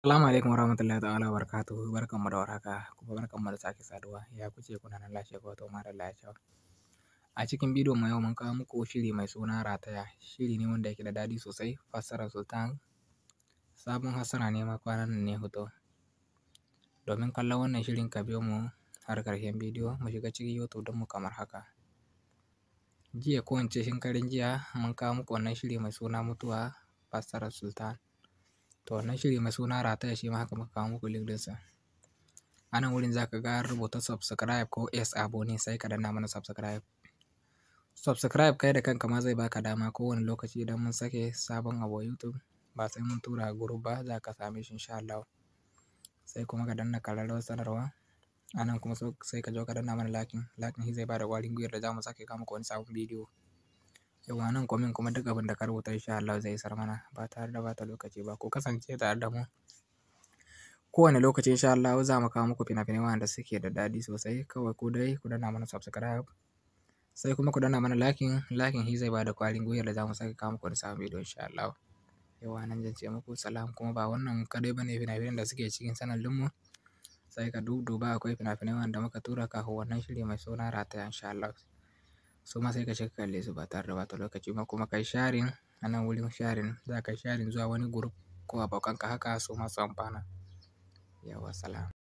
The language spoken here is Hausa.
Assalamu alaikum warahmatullahi ta'ala wabarakatuhu. Barkanmu da warhaka kuma barkanmu da sake saduwa. Ya kuke kuna nan lafiya ko to madalla ya kyau. A cikin bidiyon mu yau mun kawo muku shiri mai suna rataya. Shiri ne wanda yake da daɗi sosai. Fassarar Sultan sabon fassara ne ma kwanan nan ne fito. Domin kallon wannan shirin ka biyo mu har ƙarshen bidiyo mu shiga cikin YouTube don mu kamar haka. Jiya ko in ce shinkarin jiya mun kawo muku wannan shiri mai suna mutuwa fassarar Sultan. To wannan shiri mai suna rataya shi ma haka muka kawo muku link ɗinsa. A nan wurin za ka ga an rubuta subscribe ko yes abone sai ka danna mana subscribe. Subscribe kai da kanka ma zai baka dama kowane lokaci idan mun sake sabon abu a YouTube ba sai mun tura a group ba za ka same shi insha Allah. Sai kuma ka danna ƙararrawar sanarwa. A nan kuma sai ka zo ka danna mana lakin shi zai bada ƙwarin gwiwar da za mu sake kawo muku wani sabon bidiyo. Yauwa nan comment kuma duk abin da ka rubuta insha Allah zai isar mana ba tare da bata lokaci ba. Ku kasance tare da mu kowane lokaci insha Allah za mu kawo muku fina-finai wanda suke da daɗi sosai. Kawai ku dai ku danna mana subscribe sai kuma ku danna mana lakin shi zai bada ƙwarin gwiwar da za mu sake kawo muku wani sabon bidiyo insha Allah. Yauwa nan zan ce muku salam kuma ba wannan kaɗai bane fina-finan da suke cikin channel ɗinmu. Sai ka dudduba akwai fina-finai wanda muka tura kafin wannan shiri mai suna rataya insha Allah. Su ma sai ka shiga kalle su ba tare da bata lokaci ba kuma kai sharing a nan wurin sharing za ka sharing zuwa wani group ko abokanka haka su ma su amfana. Yauwa salam.